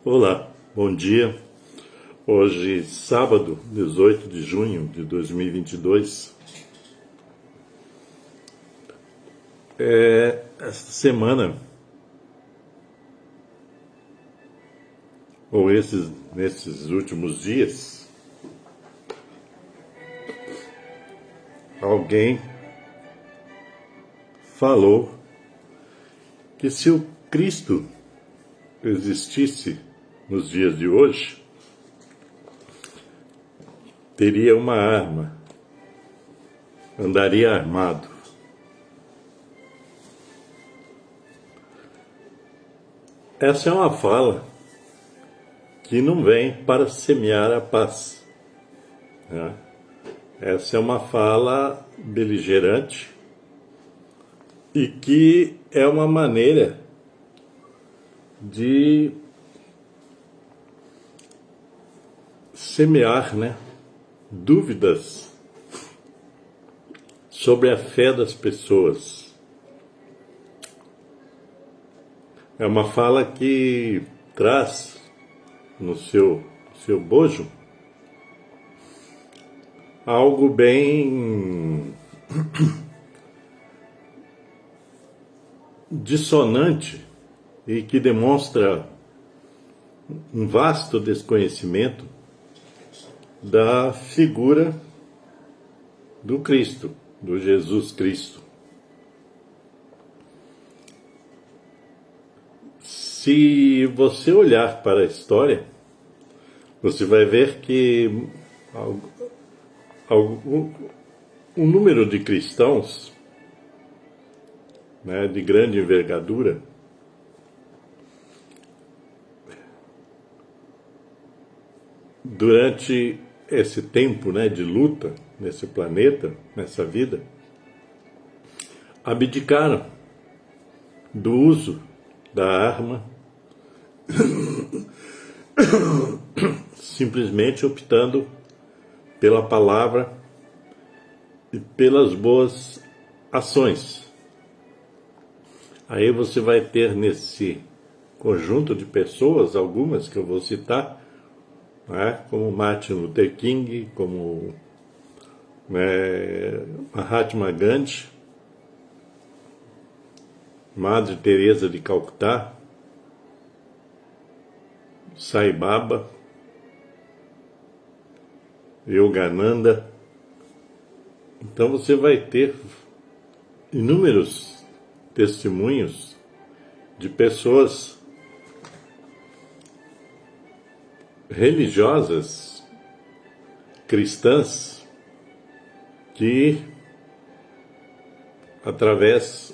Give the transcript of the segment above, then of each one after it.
Olá, bom dia. Hoje, sábado, 18 de junho de 2022. Esta semana, ou nesses últimos dias, alguém falou que se o Cristo existisse nos dias de hoje, teria uma arma, andaria armado. Essa é uma fala que não vem para semear a paz, né? Essa é uma fala beligerante e que é uma maneira de semear, né, dúvidas sobre a fé das pessoas. É uma fala que traz no seu bojo algo bem dissonante e que demonstra um vasto desconhecimento da figura do Cristo, do Jesus Cristo. Se você olhar para a história, você vai ver que um número de cristãos, né, de grande envergadura, durante esse tempo, né, de luta nesse planeta, nessa vida, abdicaram do uso da arma, simplesmente optando pela palavra e pelas boas ações. Aí você vai ter nesse conjunto de pessoas, algumas que eu vou citar, né, como Martin Luther King, como Mahatma Gandhi, Madre Teresa de Calcutá, Sai Baba, Yogananda. Então você vai ter inúmeros testemunhos de pessoas religiosas, cristãs, que, através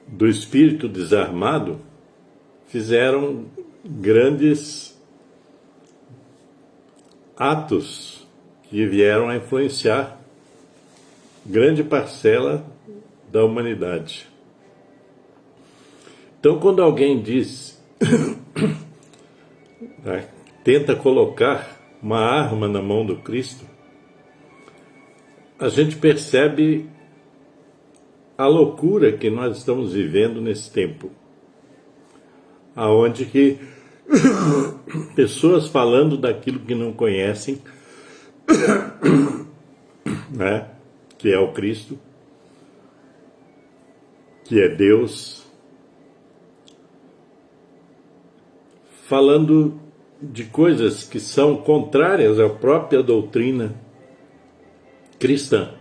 do espírito desarmado, fizeram grandes atos que vieram a influenciar grande parcela da humanidade. Então, quando alguém diz, né, tenta colocar uma arma na mão do Cristo, a gente percebe a loucura que nós estamos vivendo nesse tempo, aonde que pessoas falando daquilo que não conhecem, né, que é o Cristo, que é Deus, falando de coisas que são contrárias à própria doutrina cristã.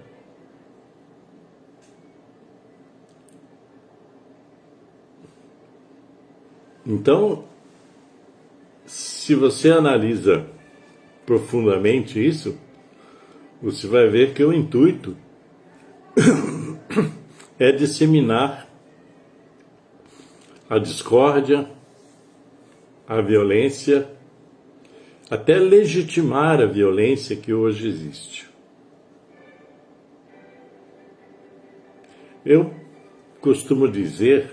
Então, se você analisa profundamente isso, você vai ver que o intuito é disseminar a discórdia, a violência, até legitimar a violência que hoje existe. Eu costumo dizer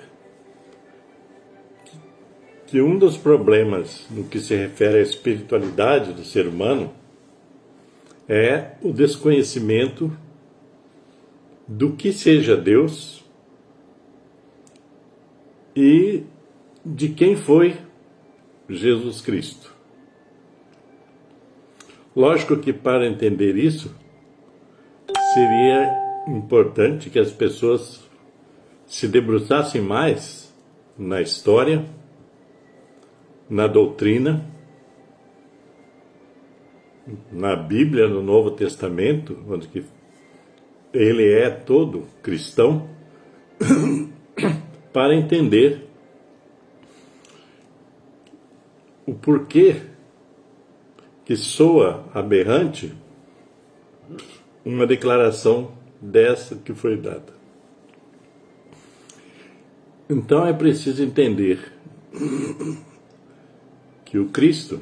que um dos problemas no que se refere à espiritualidade do ser humano é o desconhecimento do que seja Deus e de quem foi Jesus Cristo. Lógico que para entender isso, seria importante que as pessoas se debruçassem mais na história, na doutrina, na Bíblia, no Novo Testamento, onde que ele é todo cristão, para entender o porquê que soa aberrante uma declaração dessa que foi dada. Então é preciso entender que o Cristo,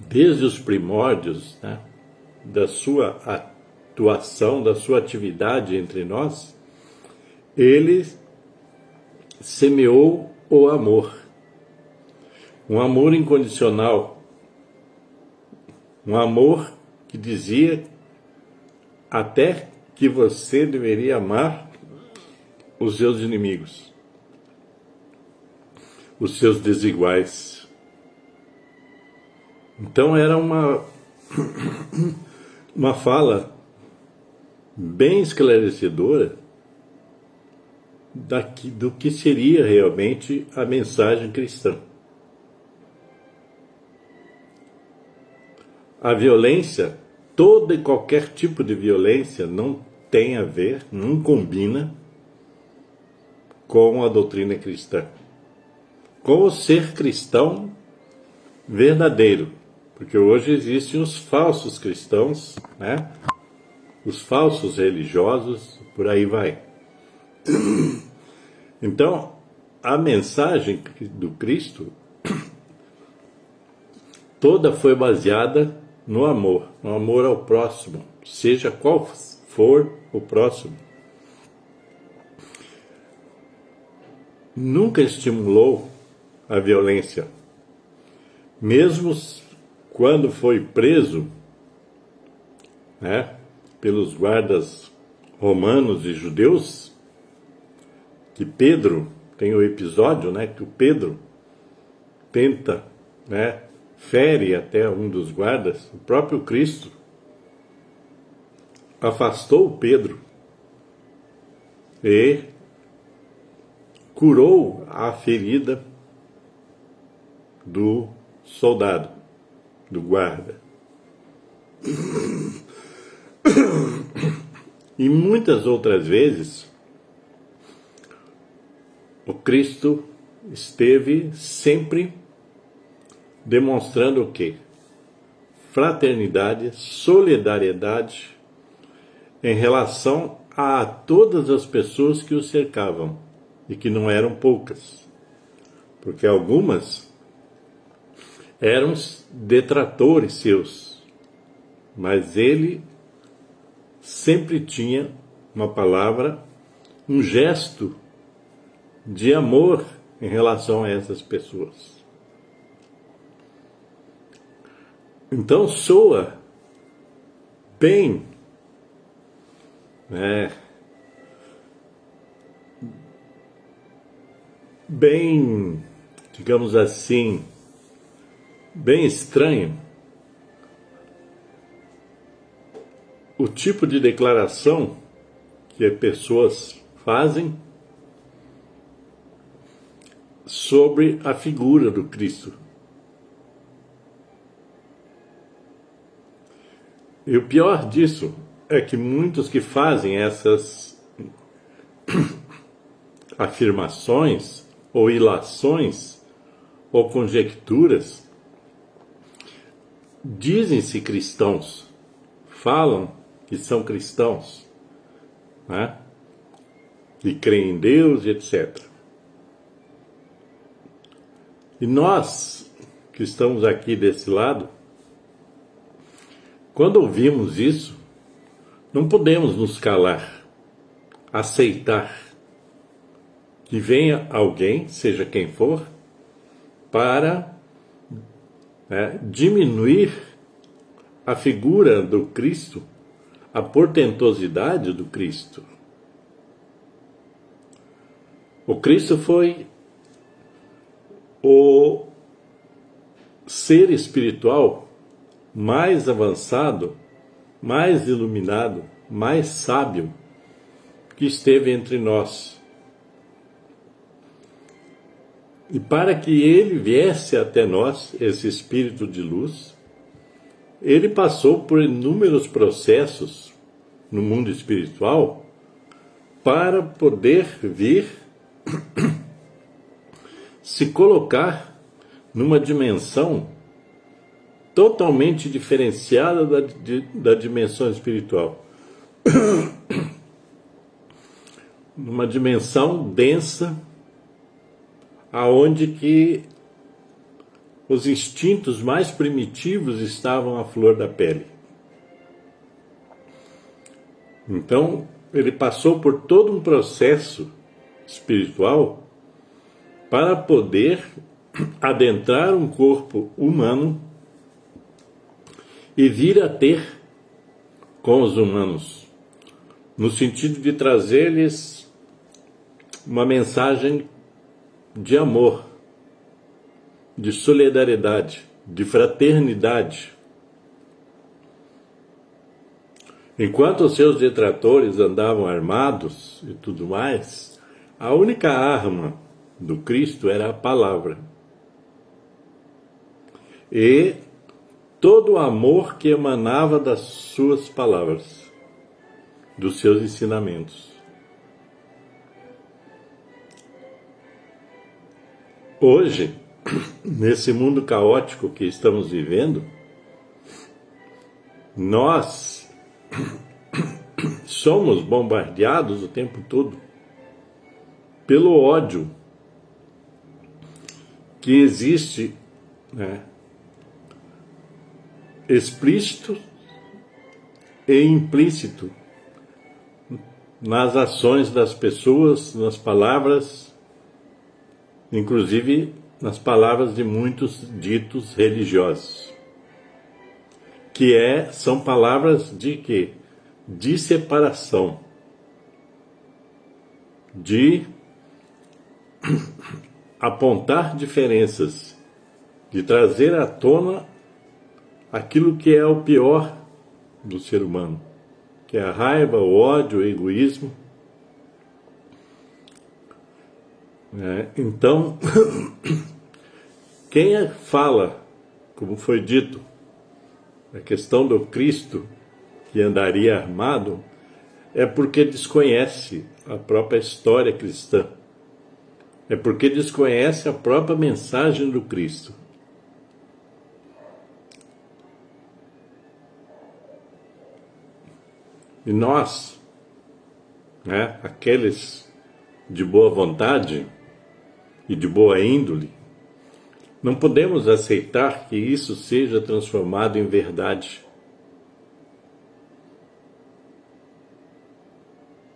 desde os primórdios, né, da sua atuação, da sua atividade entre nós, ele semeou o amor. Um amor incondicional. Um amor que dizia até que você deveria amar os seus inimigos, os seus desiguais. Então era uma fala bem esclarecedora do que seria realmente a mensagem cristã. A violência, toda e qualquer tipo de violência, não tem a ver, não combina com a doutrina cristã, com o ser cristão verdadeiro, porque hoje existem os falsos cristãos, né? Os falsos religiosos, por aí vai. Então, a mensagem do Cristo toda foi baseada no amor ao próximo, seja qual for o próximo. Nunca estimulou a violência. Mesmo quando foi preso, né, pelos guardas romanos e judeus, que Pedro, tem o episódio, né, que o Pedro tenta, né, fere até um dos guardas, o próprio Cristo afastou Pedro e curou a ferida do soldado, do guarda. E muitas outras vezes o Cristo esteve sempre demonstrando o quê? Fraternidade, solidariedade em relação a todas as pessoas que o cercavam, e que não eram poucas, porque algumas eram detratores seus, mas ele sempre tinha uma palavra, um gesto de amor em relação a essas pessoas. Então soa bem, né, bem, digamos assim, bem estranho o tipo de declaração que as pessoas fazem sobre a figura do Cristo. E o pior disso é que muitos que fazem essas afirmações ou ilações ou conjecturas dizem-se cristãos, falam que são cristãos, né? E creem em Deus, etc. E nós que estamos aqui desse lado, quando ouvimos isso, não podemos nos calar, aceitar que venha alguém, seja quem for, para diminuir a figura do Cristo a portentosidade do Cristo. O Cristo foi o ser espiritual mais avançado, mais iluminado, mais sábio que esteve entre nós. E para que ele viesse até nós, esse espírito de luz, ele passou por inúmeros processos no mundo espiritual para poder vir se colocar numa dimensão totalmente diferenciada da dimensão espiritual. Numa dimensão densa, aonde que os instintos mais primitivos estavam à flor da pele. Então, ele passou por todo um processo espiritual para poder adentrar um corpo humano e vir a ter com os humanos, no sentido de trazer-lhes uma mensagem de amor, de solidariedade, de fraternidade. Enquanto os seus detratores andavam armados e tudo mais, a única arma do Cristo era a palavra. E todo o amor que emanava das suas palavras, dos seus ensinamentos. Hoje, nesse mundo caótico que estamos vivendo, nós somos bombardeados o tempo todo pelo ódio que existe, né, explícito e implícito nas ações das pessoas, nas palavras, inclusive nas palavras de muitos ditos religiosos, que são palavras de quê? De separação, de apontar diferenças, de trazer à tona aquilo que é o pior do ser humano, que é a raiva, o ódio, o egoísmo. Então, quem fala, como foi dito, a questão do Cristo que andaria armado, é porque desconhece a própria história cristã, é porque desconhece a própria mensagem do Cristo. E nós, aqueles de boa vontade e de boa índole, não podemos aceitar que isso seja transformado em verdade.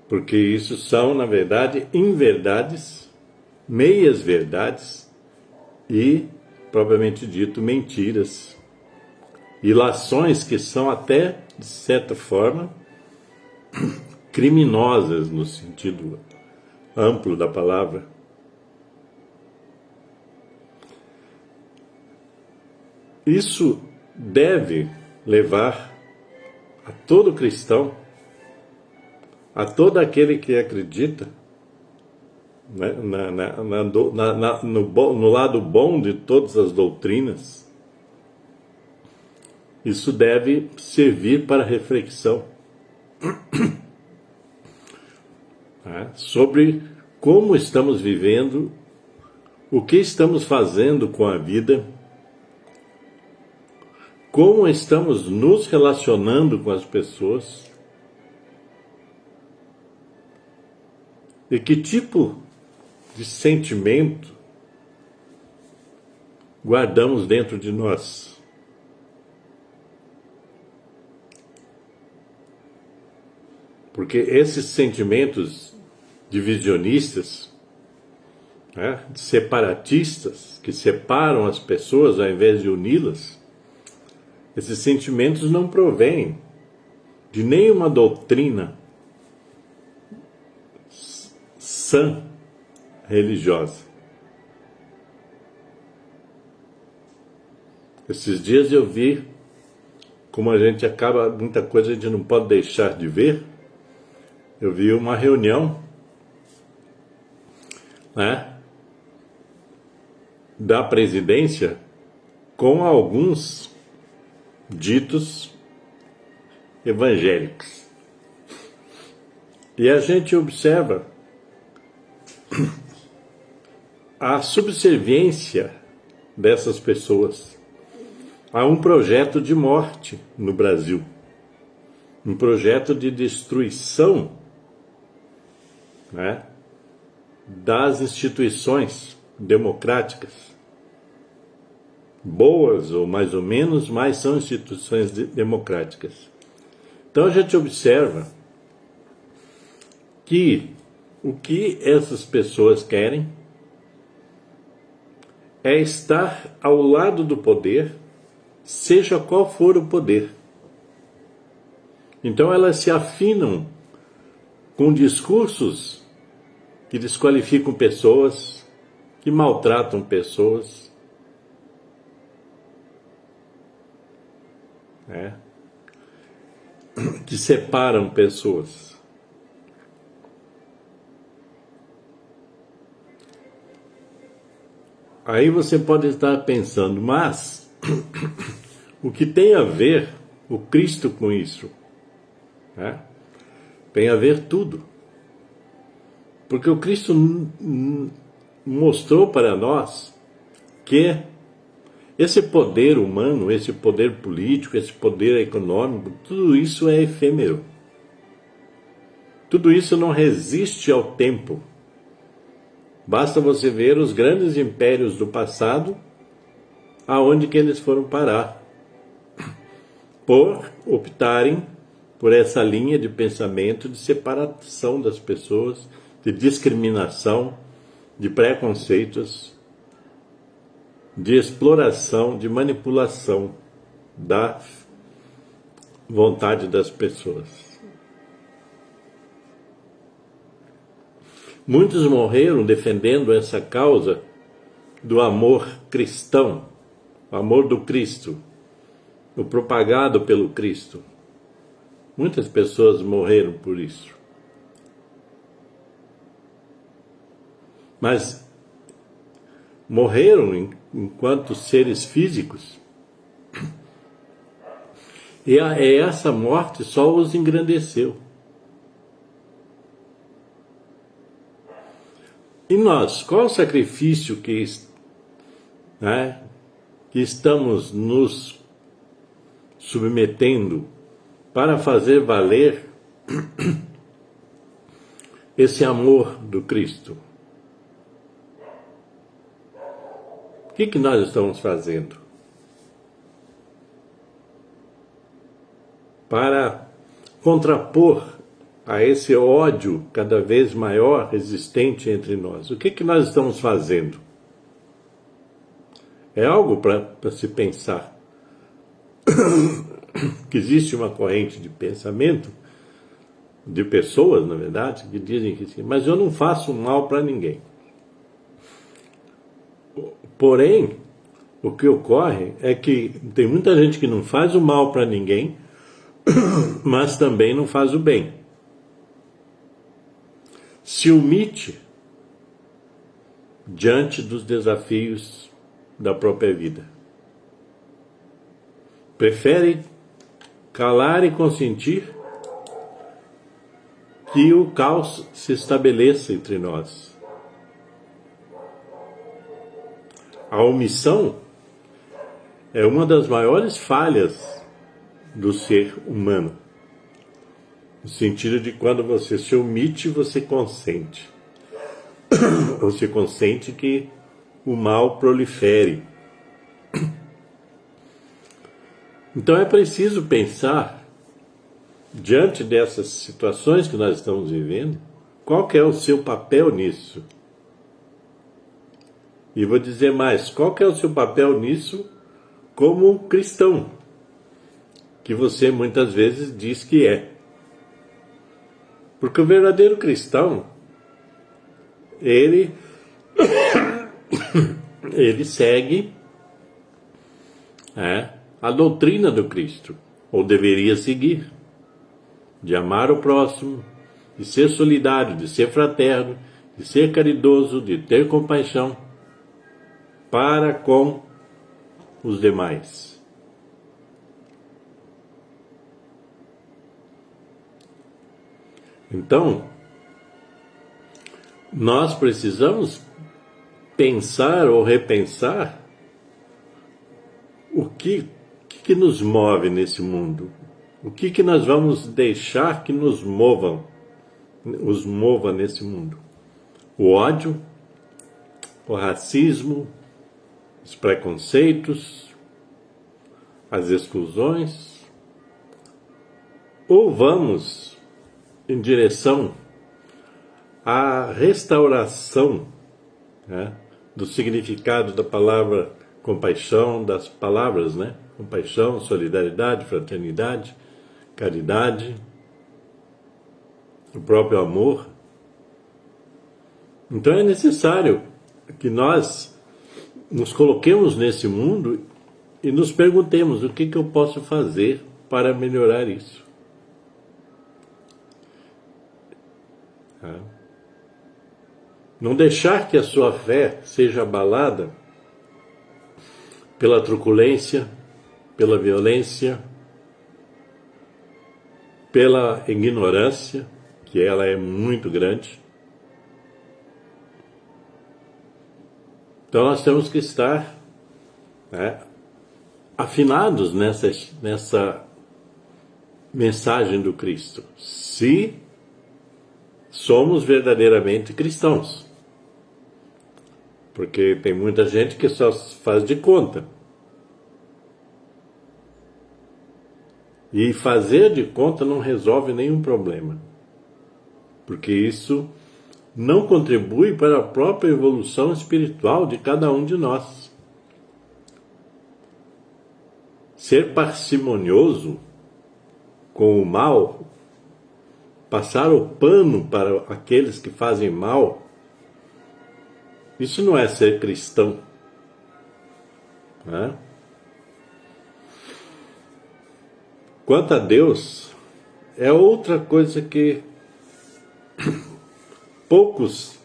Porque isso são, na verdade, inverdades, meias verdades e, propriamente dito, mentiras. Ilações que são até, de certa forma, criminosas no sentido amplo da palavra. Isso deve levar a todo cristão, a todo aquele que acredita, né, no lado bom de todas as doutrinas, isso deve servir para reflexão sobre como estamos vivendo, o que estamos fazendo com a vida, como estamos nos relacionando com as pessoas e que tipo de sentimento guardamos dentro de nós. Porque esses sentimentos divisionistas, separatistas, que separam as pessoas ao invés de uni-las, esses sentimentos não provêm de nenhuma doutrina sã religiosa. Esses dias eu vi como a gente acaba, muita coisa a gente não pode deixar de ver. Eu vi uma reunião, né, da presidência com alguns ditos evangélicos. E a gente observa a subserviência dessas pessoas a um projeto de morte no Brasil, um projeto de destruição, né, das instituições democráticas, boas ou mais ou menos, mas são instituições democráticas. Então a gente observa que o que essas pessoas querem é estar ao lado do poder, seja qual for o poder. Então elas se afinam com discursos que desqualificam pessoas, que maltratam pessoas, que separam pessoas. Aí você pode estar pensando, mas o que tem a ver o Cristo com isso? Tem a ver tudo. Porque o Cristo mostrou para nós que esse poder humano, esse poder político, esse poder econômico, tudo isso é efêmero. Tudo isso não resiste ao tempo. Basta você ver os grandes impérios do passado, aonde que eles foram parar, por optarem por essa linha de pensamento de separação das pessoas, de discriminação, de preconceitos, de exploração, de manipulação da vontade das pessoas. Muitos morreram defendendo essa causa do amor cristão, o amor do Cristo, o propagado pelo Cristo. Muitas pessoas morreram por isso. Mas morreram enquanto seres físicos. E essa morte só os engrandeceu. E nós, qual o sacrifício que estamos nos submetendo para fazer valer esse amor do Cristo? O que nós estamos fazendo para contrapor a esse ódio cada vez maior existente entre nós? O que nós estamos fazendo? É algo para se pensar. Que existe uma corrente de pensamento, de pessoas, na verdade, que dizem que sim, mas eu não faço mal para ninguém. Porém, o que ocorre é que tem muita gente que não faz o mal para ninguém, mas também não faz o bem. Se omite diante dos desafios da própria vida. Prefere calar e consentir que o caos se estabeleça entre nós. A omissão é uma das maiores falhas do ser humano. No sentido de quando você se omite, você consente. Você consente que o mal prolifere. Então é preciso pensar, diante dessas situações que nós estamos vivendo, qual que é o seu papel nisso? E vou dizer mais, qual que é o seu papel nisso como cristão? que você muitas vezes diz que é. Porque o verdadeiro cristão, ele segue a doutrina do Cristo, ou deveria seguir, de amar o próximo, de ser solidário, de ser fraterno, de ser caridoso, de ter compaixão para com os demais. Então, nós precisamos pensar ou repensar o que nos move nesse mundo. O que nós vamos deixar que os mova nesse mundo? O ódio, o racismo, os preconceitos, as exclusões? Ou vamos em direção à restauração, do significado da palavra compaixão, das palavras, compaixão, solidariedade, fraternidade, caridade, o próprio amor? Então é necessário que nós nos coloquemos nesse mundo e nos perguntemos: o que eu posso fazer para melhorar isso? Não deixar que a sua fé seja abalada pela truculência, pela violência, pela ignorância, que ela é muito grande. Então nós temos que estar afinados nessa mensagem do Cristo, se somos verdadeiramente cristãos. Porque tem muita gente que só faz de conta. E fazer de conta não resolve nenhum problema. Porque isso não contribui para a própria evolução espiritual de cada um de nós. Ser parcimonioso com o mal, passar o pano para aqueles que fazem mal, isso não é ser cristão. Quanto a Deus, é outra coisa que poucos,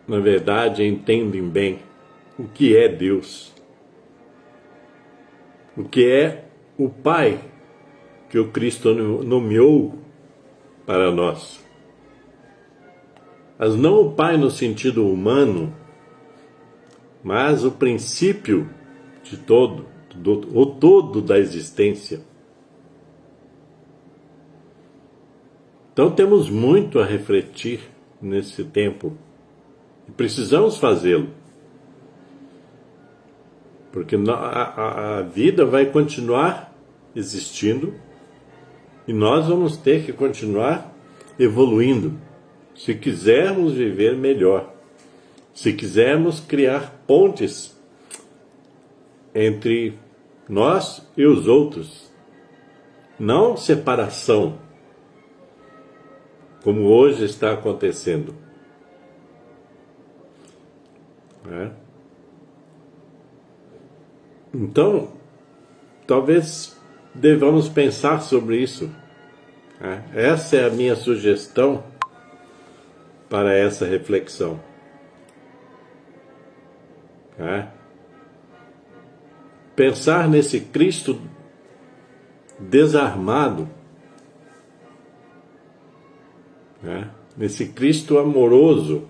na verdade, entendem bem o que é Deus. O que é o Pai que o Cristo nomeou para nós. Mas não o Pai no sentido humano, mas o princípio de todo, o todo da existência. Então temos muito a refletir nesse tempo e precisamos fazê-lo, porque a vida vai continuar existindo e nós vamos ter que continuar evoluindo, se quisermos viver melhor, se quisermos criar pontes entre nós e os outros, não separação, como hoje está acontecendo. Então, talvez devamos pensar sobre isso. Essa é a minha sugestão para essa reflexão. Pensar nesse Cristo desarmado, nesse Cristo amoroso,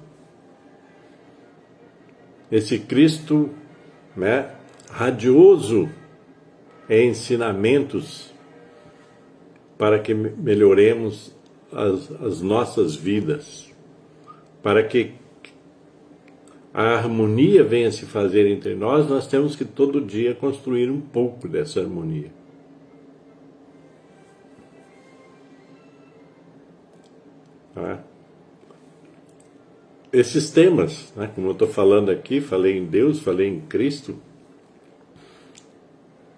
esse Cristo radioso em ensinamentos para que melhoremos as nossas vidas, para que a harmonia venha se fazer entre nós. Nós temos que todo dia construir um pouco dessa harmonia. Esses temas, como eu estou falando aqui, falei em Deus, falei em Cristo,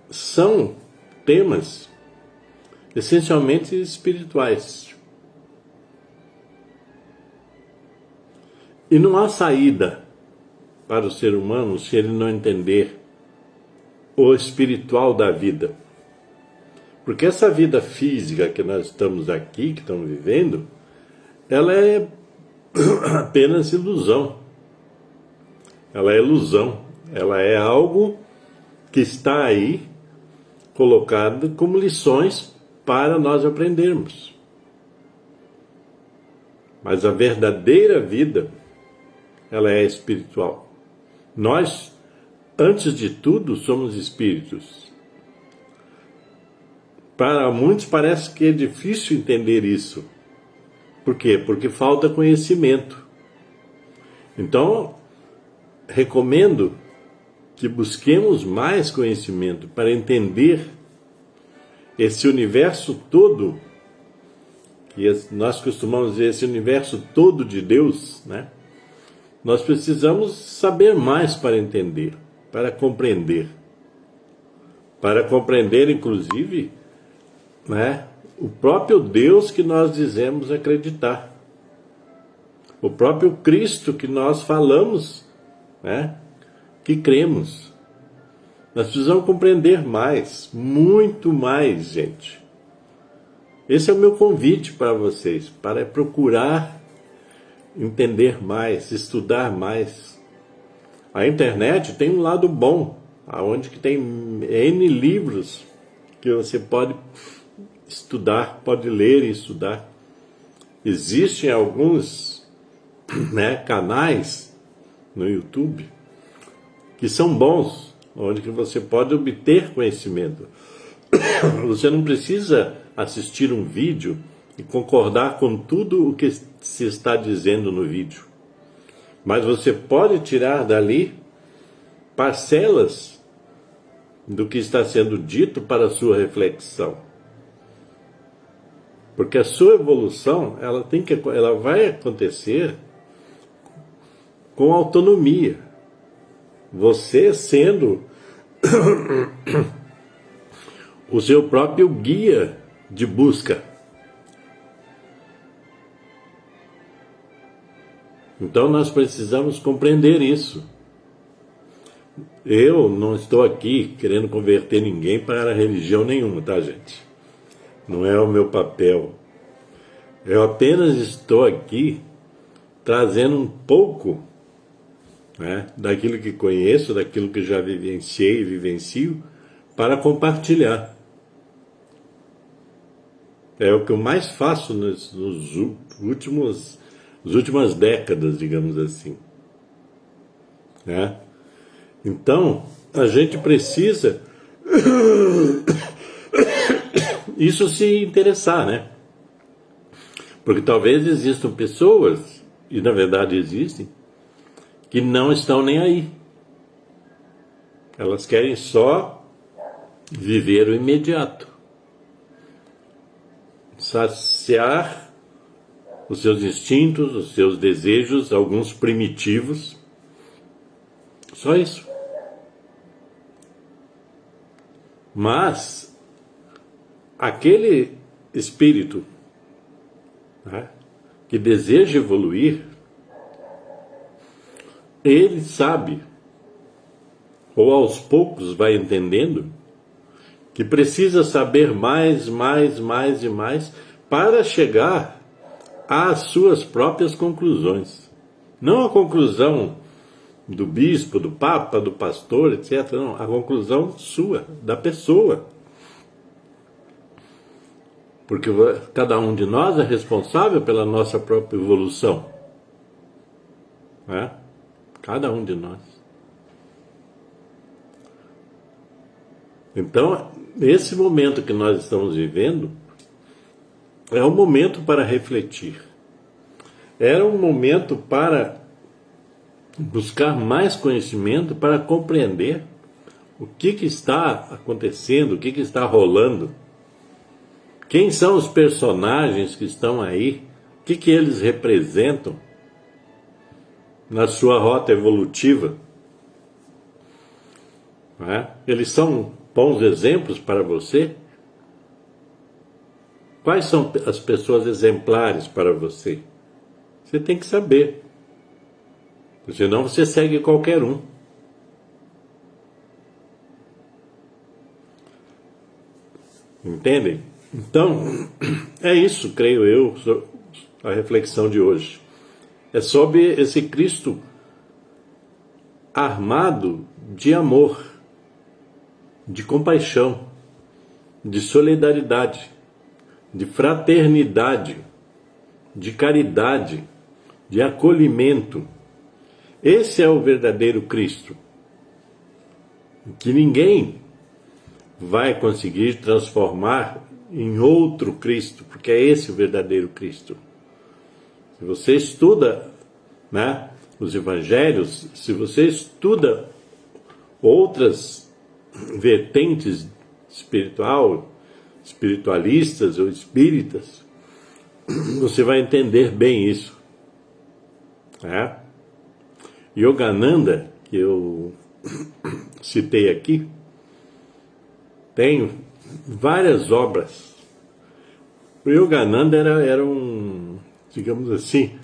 são temas essencialmente espirituais. E não há saída para o ser humano se ele não entender o espiritual da vida. Porque essa vida física que nós estamos aqui, que estamos vivendo, ela é apenas ilusão. Ela é ilusão. Ela é algo que está aí colocado como lições para nós aprendermos. Mas a verdadeira vida, ela é espiritual. Nós, antes de tudo, somos espíritos. Para muitos parece que é difícil entender isso. Por quê? Porque falta conhecimento. Então, recomendo que busquemos mais conhecimento para entender esse universo todo, que nós costumamos dizer esse universo todo de Deus, né? Nós precisamos saber mais para entender, para compreender. Para compreender, inclusive, né, o próprio Deus que nós dizemos acreditar. O próprio Cristo que nós falamos, né, que cremos. Nós precisamos compreender mais, muito mais, gente. Esse é o meu convite para vocês, para procurar entender mais, estudar mais. A internet tem um lado bom, onde que tem N livros que você pode estudar, pode ler e estudar. Existem alguns, né, canais no YouTube que são bons, onde que você pode obter conhecimento. Você não precisa assistir um vídeo e concordar com tudo o que se está dizendo no vídeo. Mas você pode tirar dali parcelas do que está sendo dito para a sua reflexão. Porque a sua evolução, ela vai acontecer com autonomia. Você sendo o seu próprio guia de busca. Então nós precisamos compreender isso. Eu não estou aqui querendo converter ninguém para religião nenhuma, tá, gente? Não é o meu papel. Eu apenas estou aqui trazendo um pouco, né, daquilo que conheço, daquilo que já vivenciei e vivencio, para compartilhar. É o que eu mais faço nas últimas décadas, digamos assim. Né? Então, a gente precisa isso se interessar, né? Porque talvez existam pessoas, e na verdade existem, que não estão nem aí. Elas querem só viver o imediato. Saciar os seus instintos, os seus desejos, alguns primitivos. Só isso. Mas aquele espírito, né, que deseja evoluir, ele sabe, ou aos poucos vai entendendo, que precisa saber mais e mais para chegar às suas próprias conclusões. Não a conclusão do bispo, do papa, do pastor, etc. Não, a conclusão sua, da pessoa. Porque cada um de nós é responsável pela nossa própria evolução. Né? Cada um de nós. Então, esse momento que nós estamos vivendo é um momento para refletir. Era um momento para buscar mais conhecimento, para compreender o que está acontecendo, o que está rolando. Quem são os personagens que estão aí? O que eles representam na sua rota evolutiva? Eles são bons exemplos para você? Quais são as pessoas exemplares para você? Você tem que saber. Senão você segue qualquer um. Entendem? Então, é isso, creio eu, a reflexão de hoje. É sobre esse Cristo armado de amor, de compaixão, de solidariedade, de fraternidade, de caridade, de acolhimento. Esse é o verdadeiro Cristo, que ninguém vai conseguir transformar em outro Cristo, porque é esse o verdadeiro Cristo. Se você estuda, né, os evangelhos, se você estuda outras vertentes espiritualistas ou espíritas, você vai entender bem isso. Né? Yogananda, que eu citei aqui, tem várias obras. O Yogananda era um, digamos assim,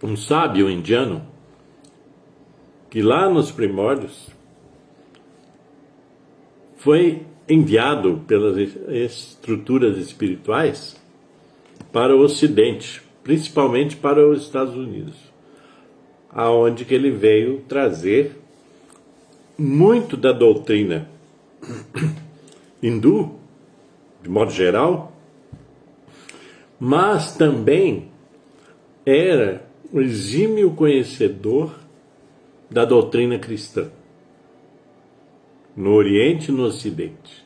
um sábio indiano que lá nos primórdios foi enviado pelas estruturas espirituais para o Ocidente, principalmente para os Estados Unidos, aonde que ele veio trazer muito da doutrina hindu, de modo geral, mas também era um exímio conhecedor da doutrina cristã, no Oriente e no Ocidente.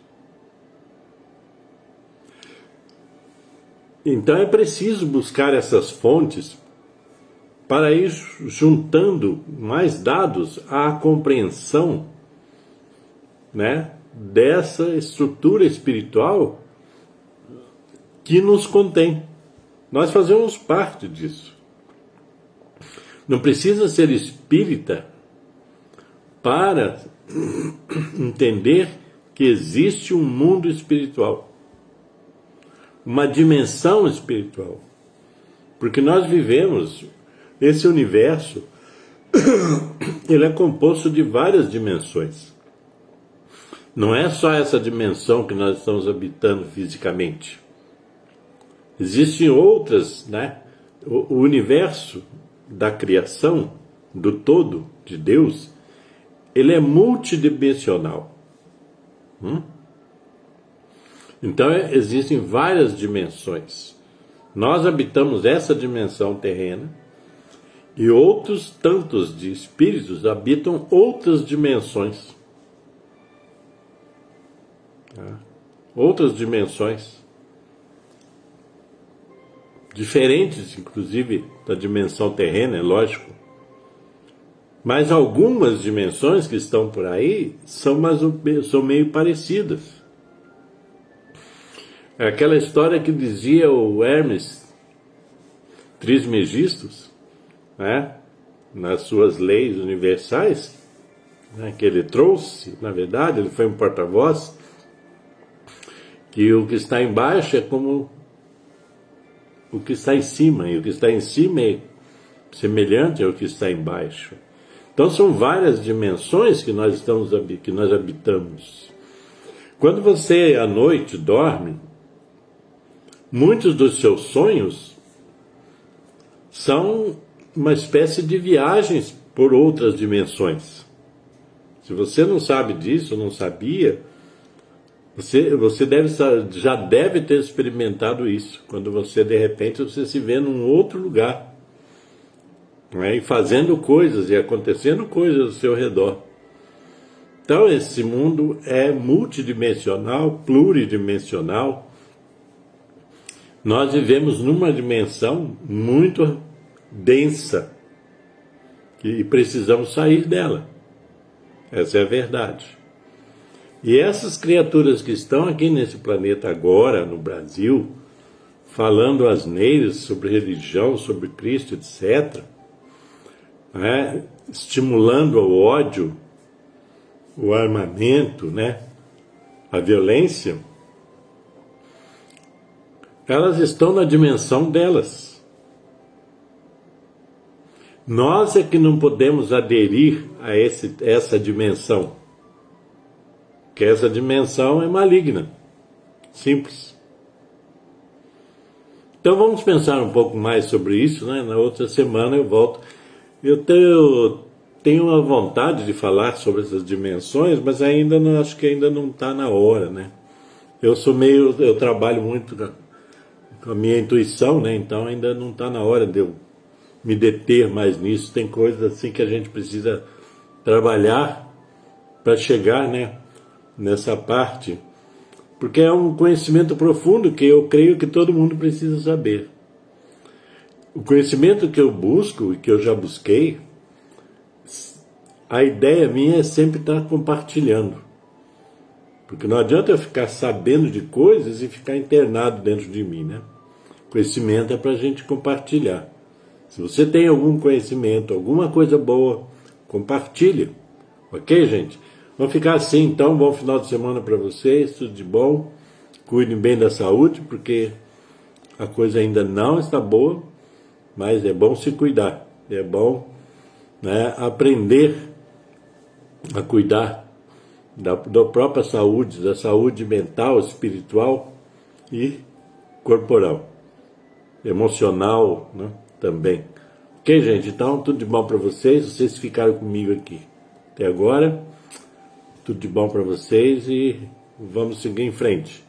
Então é preciso buscar essas fontes para ir juntando mais dados à compreensão, né, dessa estrutura espiritual que nos contém. Nós fazemos parte disso. Não precisa ser espírita para entender que existe um mundo espiritual, uma dimensão espiritual, porque nós vivemos esse universo. Ele é composto de várias dimensões. Não é só essa dimensão que nós estamos habitando fisicamente. Existem outras, né? O universo da criação, do todo, de Deus, ele é multidimensional. Então existem várias dimensões. Nós habitamos essa dimensão terrena e outros tantos de espíritos habitam outras dimensões. Outras dimensões. Diferentes, inclusive, da dimensão terrena, é lógico. Mas algumas dimensões que estão por aí são meio parecidas. É aquela história que dizia o Hermes Trismegistus, né, nas suas leis universais, né, que ele trouxe, na verdade, ele foi um porta-voz, que o que está embaixo é como o que está em cima, e o que está em cima é semelhante ao que está embaixo. Então são várias dimensões que nós habitamos. Quando você à noite dorme, muitos dos seus sonhos são uma espécie de viagens por outras dimensões. Se você não sabe disso, não sabia, você já deve ter experimentado isso, quando você, de repente, você se vê num outro lugar, né, e fazendo coisas e acontecendo coisas ao seu redor. Então, esse mundo é multidimensional, pluridimensional. Nós vivemos numa dimensão muito densa e precisamos sair dela. Essa é a verdade. E essas criaturas que estão aqui nesse planeta agora, no Brasil, falando asneiras sobre religião, sobre Cristo, etc., né, estimulando o ódio, o armamento, né, a violência, elas estão na dimensão delas. Nós é que não podemos aderir a essa dimensão, que essa dimensão é maligna, simples. Então vamos pensar um pouco mais sobre isso, né? Na outra semana eu volto. Eu tenho uma vontade de falar sobre essas dimensões, mas acho que ainda não está na hora, né? Eu trabalho muito com a minha intuição, né? Então ainda não está na hora de eu me deter mais nisso. Tem coisas assim que a gente precisa trabalhar para chegar, né, nessa parte, porque é um conhecimento profundo que eu creio que todo mundo precisa saber. O conhecimento que eu busco e que eu já busquei, a ideia minha é sempre estar compartilhando. Porque não adianta eu ficar sabendo de coisas e ficar internado dentro de mim, né? Conhecimento é para a gente compartilhar. Se você tem algum conhecimento, alguma coisa boa, compartilhe. Ok, gente? Vamos ficar assim, então. Bom final de semana para vocês, tudo de bom. Cuidem bem da saúde, porque a coisa ainda não está boa, mas é bom se cuidar. É bom, né, aprender a cuidar da própria saúde, da saúde mental, espiritual e corporal, emocional, né, também. Ok, gente? Então, tudo de bom para vocês. Vocês ficaram comigo aqui até agora. Tudo de bom para vocês e vamos seguir em frente.